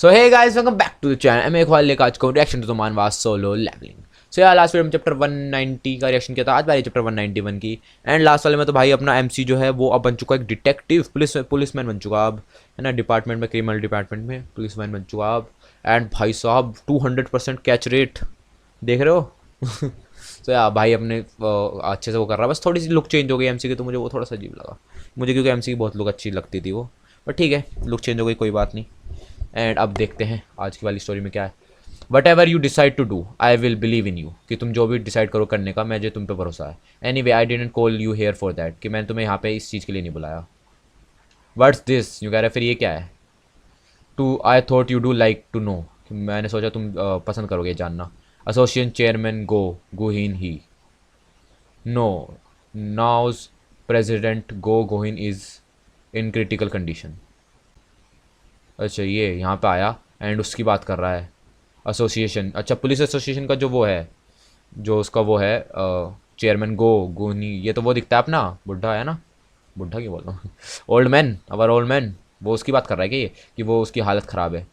So hey guys welcome back to the channel. मैं एक बार लेकर आज को reaction to the manhwas solo leveling. So यार लास्ट वीडियो में चैप्टर 190 का रिएक्शन किया था, आज बारी चैप्टर 191 की। एंड लास्ट वाले में तो भाई अपना एमसी जो है वो अब बन चुका है एक डिटेक्टिव पुलिसमैन बन चुका अब, है ना, डिपार्टमेंट में, क्रिमिनल डिपार्टमेंट में पुलिसमैन बन चुका अब। एंड भाई साहब 200% कैच रेट देख रहे हो। तो यार भाई अपने अच्छे से वो कर रहा है, बस थोड़ी सी लुक चेंज हो गई एमसी की, तो मुझे वो थोड़ा सा अजीब लगा मुझे, क्योंकि एमसी की बहुत लुक अच्छी लगती थी वो। बट ठीक है, लुक चेंज हो गई, कोई बात नहीं। एंड अब देखते हैं आज की वाली स्टोरी में क्या है। Whatever you decide to do I will believe in you, कि तुम जो भी डिसाइड करो करने का, मुझे तुम पे भरोसा है। Any way I didn't call you here for that, कि मैंने तुम्हें यहाँ पे इस चीज़ के लिए नहीं बुलाया। व्हाट्स दिस, यू कह रहे फिर ये क्या है। Too I thought you do like to know, मैंने सोचा तुम पसंद करोगे जानना। Association chairman Go Guhin he, no, now's president Go Gohin is in critical condition. अच्छा ये यहाँ पे आया एंड उसकी बात कर रहा है। एसोसिएशन, अच्छा पुलिस एसोसिएशन का जो वो है, जो उसका वो है चेयरमैन गो गोनी, ये तो वो दिखता है अपना बुढ़ा है ना, बुढ़ा क्यों बोल रहा हूँ, old man, our old man, वो उसकी बात कर रहा है कि ये, कि वो उसकी हालत ख़राब है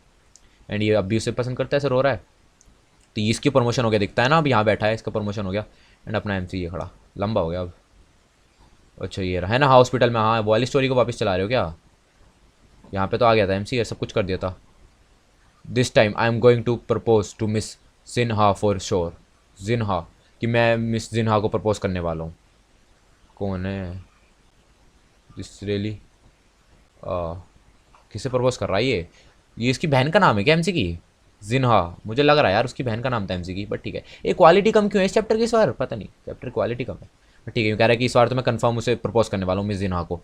एंड ये अभी उसे पसंद करता है, ऐसे रो रहा है। तो इसकी प्रमोशन हो गया दिखता है ना, अब यहाँ बैठा है, इसका प्रमोशन हो गया। एंड अपना एमसी ये खड़ा लंबा हो गया अब। अच्छा ये रहा है ना हॉस्पिटल में, हाँ वो वाली स्टोरी को वापस चला रहे हो क्या। यहाँ पे तो आ गया था एमसी, सब कुछ कर दिया था। This time I am going to propose to Miss Jinnah for sure. Jinnah, कि मैं मिस जिन्हा को प्रपोज करने वाला हूँ। कौन है दिस रियली, किसे प्रपोज कर रहा है ये इसकी बहन का नाम है क्या एमसी की। जिन्हा, मुझे लग रहा है यार उसकी बहन का नाम था एमसी की, बट ठीक है। ये क्वालिटी कम क्यों है इस चैप्टर की इस बार, पता नहीं, चैप्टर क्वालिटी कम है, बट ठीक है। यूँ कह रहा है कि इस बार तो मैं कंफर्म उसे प्रपोज करने वाला हूँ मिस जिन्हा को।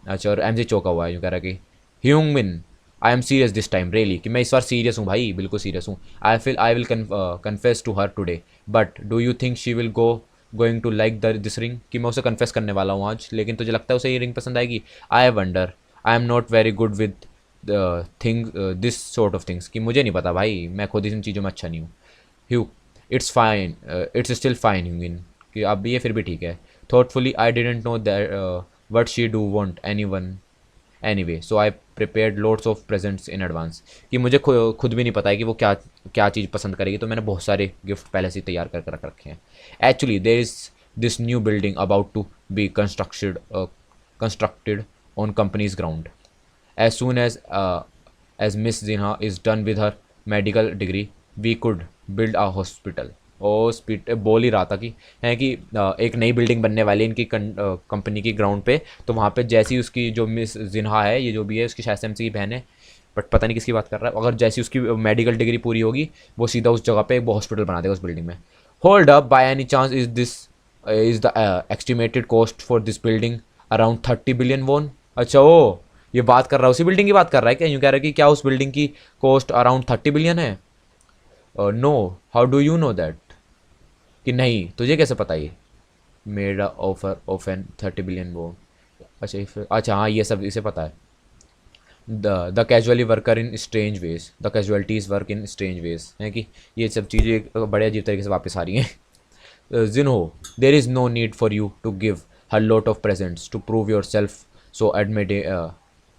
अच्छा और एमसी चौका हुआ है, यूँ कह रहा है कि ह्यूंग मिन I am serious this time really, कि मैं इस बार सीरियस हूँ भाई, बिल्कुल सीरियस हूँ। I will confess to her today, but do you think she will going to like this ring, कि मैं उसे कन्फेस करने वाला हूँ आज, लेकिन तुझे लगता है उसे ये रिंग पसंद आएगी। I wonder, I am not very good with thing this sort of things, कि मुझे नहीं पता भाई, मैं खुद इन चीज़ों में अच्छा नहीं हूँ। ह्यू, it's fine, it's still fine ह्यूगिन, कि अब ये फिर भी ठीक है। Thoughtfully I didn't know that what she do want anyone anyway, so I prepared loads of presents in advance, कि मुझे खुद भी नहीं पता है कि वो क्या क्या चीज़ पसंद करेगी, तो मैंने बहुत सारे गिफ्ट पहले से तैयार कर रख रखे हैं। Actually there is this new building about to be constructed on company's ground, as soon as Miss Zinha is done with her medical degree we could build a hospital। Hospital बोल ही रहा था कि है कि एक नई बिल्डिंग बनने वाली है इनकी कंपनी की ग्राउंड पे, तो वहाँ पे जैसी उसकी जो मिस जिन्हा है, ये जो भी है उसकी शायद एमसी की बहन है, बट पता नहीं किसकी बात कर रहा है, अगर जैसी उसकी मेडिकल डिग्री पूरी होगी वो सीधा उस जगह पे एक हॉस्पिटल बना देगा उस बिल्डिंग में। Hold up, by any chance is the estimated cost for this building around 30 billion won. अच्छा ओ, ये बात कर रहा है उसी बिल्डिंग की बात कर रहा है क्या, यूँ कह रहा है कि क्या उस बिल्डिंग की कॉस्ट अराउंड 30 बिलियन है। No, how do you know that, कि नहीं तुझे कैसे पता ये। Made offer of an 30 billion वो, अच्छा अच्छा हाँ ये सब इसे पता है। The casually worker in strange ways, the casualties work in strange ways, है कि ये सब चीज़ें बड़े अजीब तरीके से वापस आ रही हैं। Jinho, there is no need for you to give her lot of presents to prove yourself so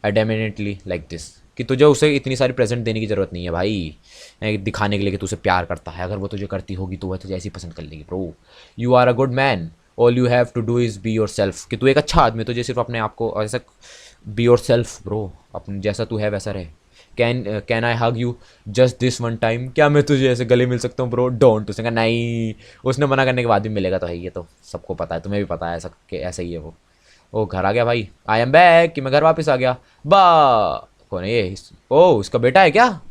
adamantly like this, कि तुझे उसे इतनी सारी प्रेजेंट देने की ज़रूरत नहीं है भाई, दिखाने के लिए कि तू उसे प्यार करता है। अगर वो तुझे करती होगी तो वह तुझे ऐसी पसंद कर लेगी bro. You are a good man, all you have to do is be yourself, कि तू एक अच्छा आदमी, तुझे सिर्फ अपने आप को ऐसा बी योर सेल्फ ब्रो, अपने जैसा तू है वैसा रहे। Can I hug you just this one time, क्या मैं तुझे ऐसे गले मिल सकता हूँ ब्रो, डोंट। उसने कहा नहीं, उसने मना करने के बाद भी मिलेगा तो है, ये तो सबको पता है, तुम्हें भी पता है ऐसा कि ऐसा ही है वो घर आ गया भाई, आई एम बैक, कि मैं घर वापस आ गया। बा, कौन है ये, ओ उसका बेटा है क्या।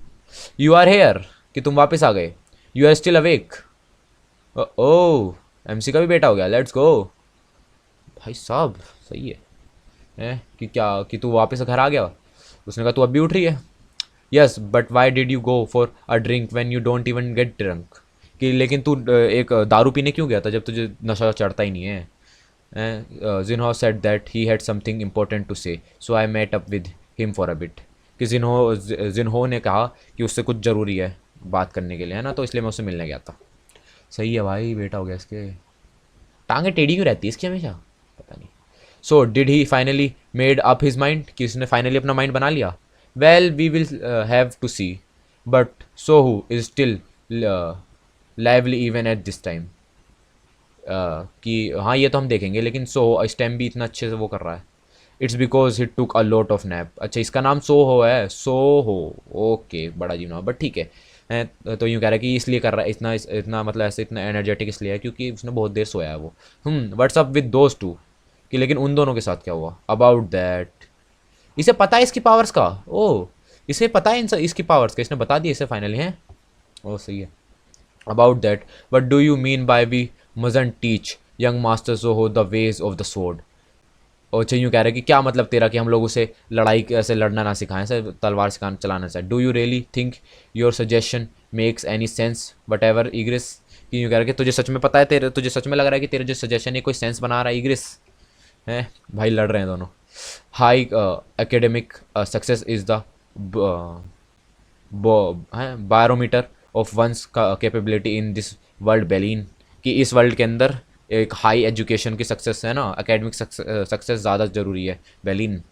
यू आर हेयर, कि तुम वापस आ गए। You are still awake, oh MC का भी बेटा हो गया, लेट्स गो। भाई साहब सही है कि क्या, कि तू वापस घर आ गया। उसने कहा तू अब भी उठ रही है। Yes but why did you go for a drink when you don't even get drunk, कि लेकिन तू एक दारू पीने क्यों गया था जब तुझे नशा चढ़ता ही नहीं है। Jinho said that he had something important to say, so I met up with him for a bit, कि जिन्हो ने कहा कि उससे कुछ ज़रूरी है बात करने के लिए, है ना, तो इसलिए मैं उससे मिलने गया था। सही है भाई, बेटा हो गया इसके। टांगे टेढ़ी क्यों रहती है इसकी हमेशा, पता नहीं। So did he finally made up his mind, कि उसने फाइनली अपना माइंड बना लिया। Well we will have to see, but Suho is still lively even at this time. कि हाँ ये तो हम देखेंगे, लेकिन सो स्टेम भी इतना अच्छे से वो कर रहा है। It's because he took a lot of nap. अच्छा इसका नाम सो हो है, सो हो। ओके बड़ा जी नाम, बट ठीक है। तो यूँ कह रहा है कि इसलिए कर रहा है इतना इतना मतलब ऐसे इतना एनर्जेटिक इसलिए है क्योंकि उसने बहुत देर सोया है वो। व्हाट्सअप विद दोज टू, कि लेकिन उन दोनों के साथ क्या हुआ। अबाउट दैट, इसे पता है इसकी पावर्स का। ओ, इसे पता है इसकी पावर्स का, इसने बता दिया इसे फाइनली हैं। ओ सही है। About that, what do you mean by we mustn't teach young master Zoho the ways of the sword? और अच्छा यूँ कह रहे हैं कि क्या मतलब तेरा कि हम लोग उसे लड़ाई ऐसे लड़ना ना सिखाएं, ऐसे तलवार सिखाना चलाना चाहिए। Do you really think your suggestion makes any sense whatever Igris? कि यूँ कह रहे हैं कि तुझे सच में पता है, तेरे तुझे सच में लग रहा है कि तेरा जो सजेशन है कोई सेंस बना रहा है इग्रिस? हैं भाई, लड़ रहे हैं दोनों। High academic success is the barometer of one's capability in this world Bellion. कि इस वर्ल्ड के अंदर एक हाई एजुकेशन की सक्सेस है ना, एकेडमिक सक्सेस ज़्यादा ज़रूरी है Bellion.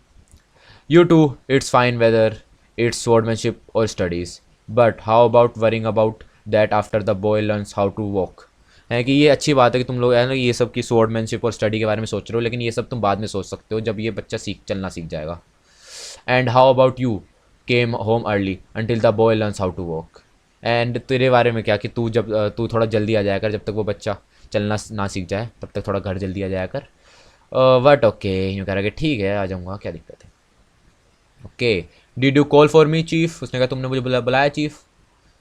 You too, it's fine whether it's swordmanship और studies, but how about worrying about that after the boy learns how to walk. है कि ये अच्छी बात है कि तुम लोग है ना ये सब की swordmanship और स्टडी के बारे में सोच रहे हो, लेकिन ये सब तुम बाद में सोच सकते हो जब ये बच्चा चलना सीख जाएगा। And how about you came home early until the boy learns how to walk. And तेरे बारे में क्या कि तू थोड़ा जल्दी आ जाया कर, जब तक वो बच्चा चलना ना सीख जाए तब तक थोड़ा घर जल्दी आ जाया कर। बट ओके, यूँ कह रहा कि ठीक है आ जाऊँगा, क्या दिक्कत है। Okay, did you call for me chief? उसने कहा तुमने मुझे बुलाया चीफ?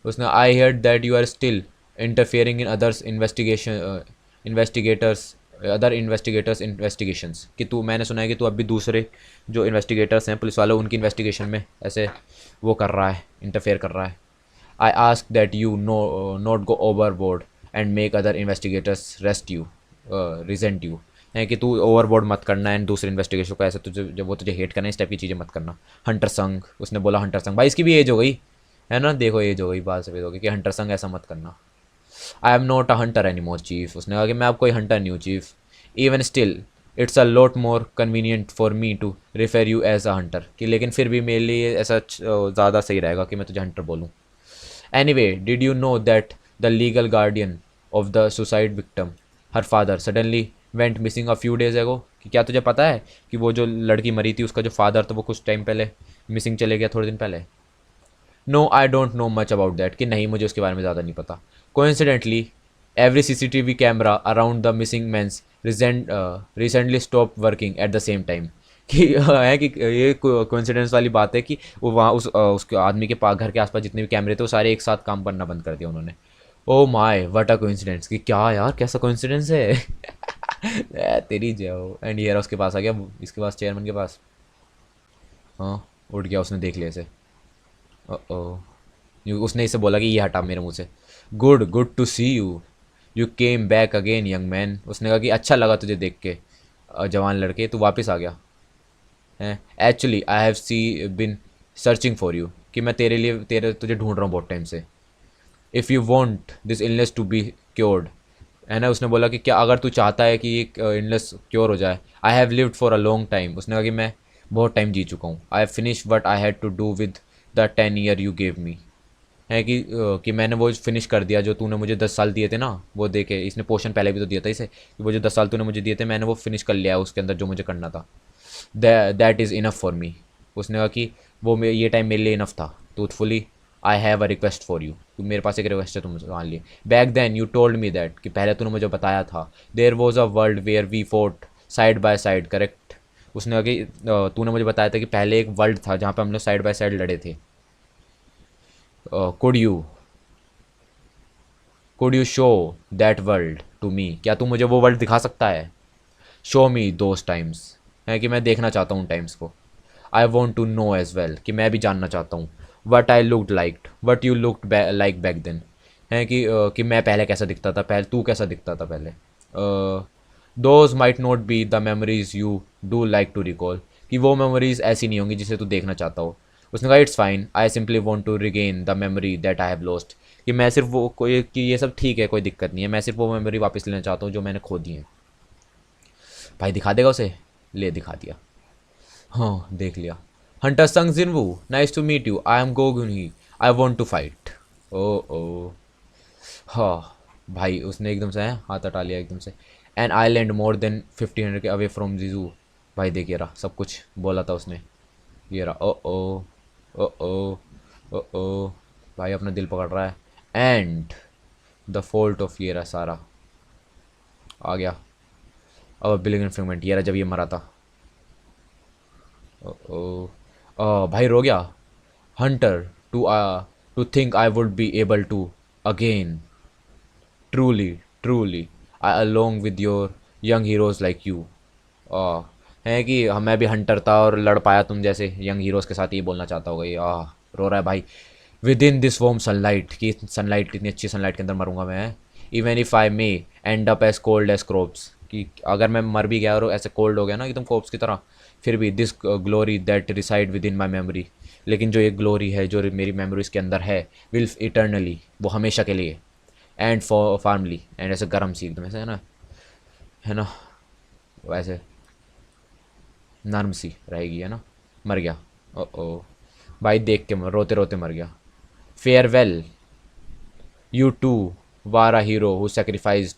उसने I heard that you are still interfering in others investigation investigators other investigators investigations. कि तू, मैंने सुना है कि तू अभी दूसरे जो इन्वेस्टिगेटर्स हैं पुलिस वाले उनकी इन्वेस्टिगेशन में ऐसे वो कर रहा है, इंटरफेयर कर रहा है। I ask that you not go overboard and make other investigators rest you regent you. है कि तू ओवरबोर्ड मत करना एंड दूसरे इन्वेस्टिगेशन को ऐसे तुझे जब वो तुझे हेट करना इस टाइप की चीज़ें मत करना। हंटर संग, उसने बोला हंटर संग, भाई इसकी भी एज हो गई है ना, देखो एज हो गई, बात सफेद हो गई कि हंटर संग ऐसा मत करना। I am not a hunter any more chief. उसने कहा कि मैं अब कोई हंटर नहीं हूँ chief. Even still it's a lot more convenient for me to refer you as a hunter. कि लेकिन फिर भी मेरे लिए ऐसा ज़्यादा सही रहेगा कि मैं तुझे हंटर बोलूँ। Anyway, did you know that the legal guardian of the suicide victim her father suddenly went missing a few days एगो? कि क्या तुझे पता है कि वो जो लड़की मरी थी उसका जो फादर था वो कुछ टाइम पहले मिसिंग चले गया, थोड़े दिन पहले। No I don't know much about that. कि नहीं मुझे उसके बारे में ज़्यादा नहीं पता। Coincidentally every CCTV camera around the missing man's recently stop working at the same time. कि है कि ये कोइंसिडेंस वाली बात है कि वो वहाँ उसके आदमी के पास घर के आसपास जितने भी कैमरे थे वो सारे एक साथ काम करना बंद कर दिया उन्होंने। Oh my what a coincidence. कि क्या यार, कैसा कोइंसिडेंस है। तेरी जाओ। एंड ये रहा उसके पास आ गया, इसके पास, चेयरमैन के पास। हाँ, उठ गया, उसने देख लिया इसे। ओ, उसने इसे बोला कि ये हटा मेरे मुंह से। Good good to see you, you came back again young man. उसने कहा कि अच्छा लगा तुझे देख के जवान लड़के, तू वापस आ गया है। Actually I have been searching for you. कि मैं तेरे लिए तुझे ढूंढ रहा हूँ बहुत टाइम से। If you want this illness to be cured, है ना। उसने बोला कि क्या अगर तू चाहता है कि ये इलनेस क्योर हो जाए। I have lived for a long time. उसने कहा कि मैं बहुत टाइम जी चुका हूँ। I have finish what I had to do with the 10 year you gave me. है कि मैंने वो फिनिश कर दिया जो तूने मुझे 10 साल दिए थे ना, वो दे के। इसने पोशन पहले भी तो दिया था इसे कि वो जो 10 साल तूने मुझे दिए थे मैंने वो फिनिश कर लिया है उसके अंदर जो मुझे करना था। That is enough for me. उसने कहा कि ये टाइम मेरे लिए इनफ था truthfully. I have a request for you. मेरे पास एक रिक्वेस्ट है तुम मान लिए। Back then you told me that, कि पहले तूने मुझे बताया था, there was a world where we fought side by side, correct. उसने कहा कि तूने मुझे बताया था कि पहले एक वर्ल्ड था जहाँ पे हम लोग साइड बाय साइड लड़े थे। Could you could you show that world to me? क्या तू मुझे वो वर्ल्ड दिखा सकता है? शो मी दोज टाइम्स, है कि मैं देखना चाहता हूँ उन टाइम्स को। I want to know as well, कि मैं भी जानना चाहता हूँ। What I looked like what you looked like back then. है कि मैं पहले कैसा दिखता था, पहले तू कैसा दिखता था पहले। Those might not be the memories you do like to recall. कि वो मेमोरीज ऐसी नहीं होंगी जिसे तू देखना चाहता हो। उसने कहा it's fine, I simply want to regain the memory that I have lost. कि मैं सिर्फ वो कोई कि ये सब ठीक है, कोई दिक्कत नहीं है, मैं सिर्फ वो मेमोरी वापस लेना चाहता हूँ जो मैंने खो दी है। भाई दिखा देगा उसे? ले दिखा दिया। हाँ देख लिया। Hunter Sung Jinwoo, nice to meet you, I am Go Gunhee. I want to fight. ओ ओ हाँ भाई, उसने एकदम से हाथ हटा लिया एकदम से। एन आइलैंड मोर देन 1500 के अवे फ्रॉम जीजू। भाई देखिए रहा, सब कुछ बोला था उसने। ये रहा। ओ ओ ओ ओ ओ ओ भाई अपना दिल पकड़ रहा है। एंड द फोल्ट ऑफ, ये रहा सारा आ गया। अब बिलियन फ्रेगमेंट, ये रहा जब ये मरा था। ओ ओ भाई रो गया। Hunter, to to think I would be able to again, truly truly I along with your young heroes like you. है कि मैं भी हंटर था और लड़ पाया तुम जैसे यंग हीरोज के साथ, ये बोलना चाहता होगा ये। रो रहा है भाई। Within this warm sunlight, की सनलाइट, कितनी अच्छी सनलाइट के अंदर मरूंगा मैं। Even if I may end up as cold as corpse, कि अगर मैं मर भी गया और ऐसे कोल्ड हो गया ना एकदम कोप्स की तरह, फिर भी this glory that reside within my memory, लेकिन जो ये ग्लोरी है जो मेरी मेमोरीज के अंदर है, विल इटर्नली, वो हमेशा के लिए, एंड फॉर फार्मली, एंड ऐसे गर्म सी एकदम ऐसे है ना वैसे नर्म सी रहेगी, है ना। मर गया। ओ ओ भाई देख के रोते रोते मर गया। Farewell, you too were a hero who sacrificed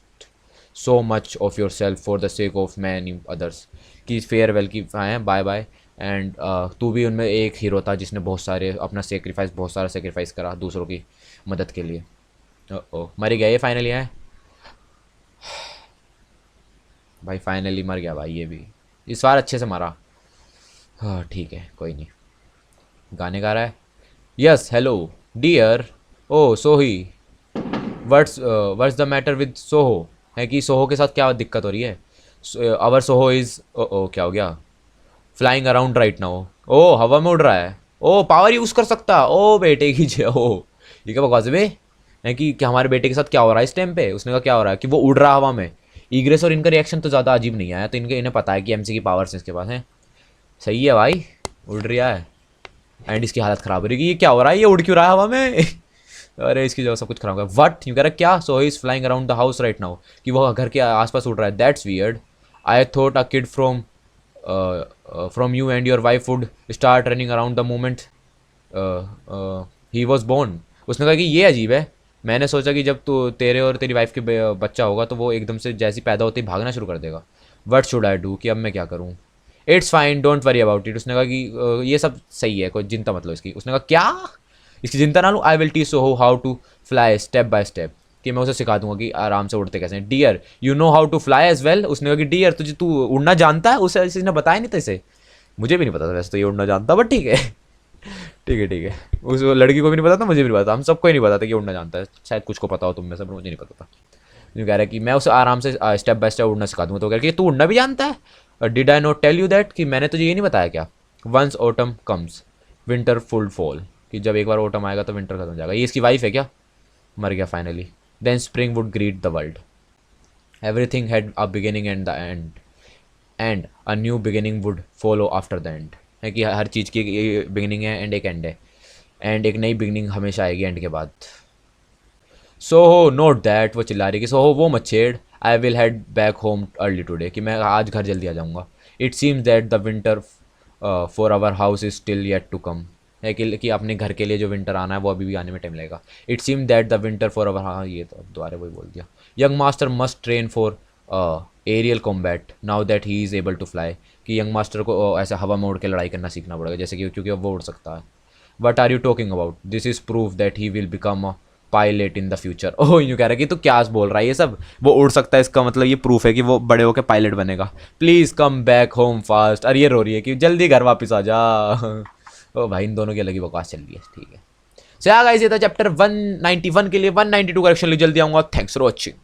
so much of yourself for the sake of many others, की फेयरवेल की है, बाय बाय। एंड तू भी उनमें एक हीरो था जिसने बहुत सारे अपना सेक्रीफाइस, बहुत सारा सेक्रीफाइस करा दूसरों की मदद के लिए। ओ मर गया ये फाइनली है भाई, फाइनली मर गया भाई ये भी, इस बार अच्छे से मरा। हाँ ठीक है कोई नहीं। गाने गा रहा है। यस हेलो डियर, ओ सोही, what's the matter with Soho, है कि सोहो के साथ क्या दिक्कत हो रही है। आवर सोहो इज, ओ क्या हो गया, फ्लाइंग अराउंड राइट नाउ। ओ हवा में उड़ रहा है। ओ पावर यूज़ कर सकता, ओ बेटे की जय हो। ये क्या बकवास है बे, है कि हमारे बेटे के साथ क्या हो रहा है इस टाइम पे। उसने कहा क्या हो रहा है कि वो उड़ रहा हवा में। ईग्रेस और इनका रिएक्शन तो ज़्यादा अजीब नहीं आया, तो इन्हें पता है कि एमसी की पावर्स इसके पास है। सही है भाई, उड़ रहा है एंड इसकी हालत ख़राब हो रही है कि ये क्या हो रहा है, ये उड़ क्यों रहा है हवा में। अरे इसकी जो सब कुछ खराब होगा। वट यू कह रहा क्या, so he is flying around the house right now, कि वो घर के आसपास उड़ रहा है। That's weird, I thought a kid from you and your wife would start running around the moment he was born. उसने कहा कि ये अजीब है, मैंने सोचा कि जब तू तेरे और तेरी वाइफ के बच्चा होगा तो वो एकदम से जैसी पैदा होती भागना शुरू कर देगा। वट शुड आई डू, कि अब मैं क्या करूँ। It's fine don't worry about it. उसने कहा कि ये सब सही है, कोई चिंता मतलब इसकी। उसने कहा क्या, इसकी चिंता ना लूँ। I will teach so how to fly step by step, कि मैं उसे सिखा दूंगा कि आराम से उड़ते कैसे हैं। Dear you know how to fly as well. उसने कहा कि डियर तुझे, तू उड़ना जानता है। उसे किसी ने बताया नहीं था इसे, मुझे भी नहीं पता था वैसे तो ये उड़ना जानता, बट ठीक है ठीक है ठीक है। उस लड़की को भी नहीं पता था, मुझे भी नहीं पता था, हम सबको ही नहीं पता था कि उड़ना जानता है। शायद कुछ को पता हो तुम में से, पर मुझे नहीं पता था। यूँ कह रहा है कि मैं उसे आराम से स्टेप बाय स्टेप उड़ना सिखा दूंगा। तो कह रहा है कि तू उड़ना भी जानता है। Did I not tell you that, कि मैंने तुझे ये नहीं बताया क्या। Once autumn comes winter full fall, कि जब एक बार ऑटम आएगा तो विंटर खत्म हो जाएगा। ये इसकी वाइफ है क्या, मर गया finally. Then spring would greet the world, everything had a beginning and the end, and a new beginning would follow after the end, है कि हर चीज़ की बिगिनिंग है एंड एक एंड है, एंड एक नई बिगिनिंग हमेशा आएगी एंड के बाद। सोहो नोट दैट, वो चिल्ला रही कि सोहो वो मत छेड़। I will head back home early today, कि मैं आज घर जल्दी आ जाऊँगा। It seems that the winter for our house is still yet to come, है कि अपने घर के लिए जो विंटर आना है वो अभी भी आने में टाइम लगेगा। It seem that the winter for our, हाँ ये तो दोबारा वही बोल दिया। Young master must train for aerial combat now that he is able to fly, कि यंग मास्टर को ऐसे हवा में उड़ के लड़ाई करना सीखना पड़ेगा, जैसे कि क्योंकि अब वो उड़ सकता है। What are you talking about, this is proof that he will become a pilot in the future. ओह यूँ कह रहा है कि तू क्या बोल रहा है ये सब, वो उड़ सकता है इसका मतलब ये प्रूफ है कि वो बड़े होकर पायलट बनेगा। Please come back home fast. अरे ये रो रही है कि जल्दी घर वापस आ जा। ओ भाई इन दोनों की अलग ही बकवास चल रही है, ठीक है। सो गाइस ये था चैप्टर 191 के लिए। 192 करेक्शन ले जल्दी आऊँगा। Thanks for watching.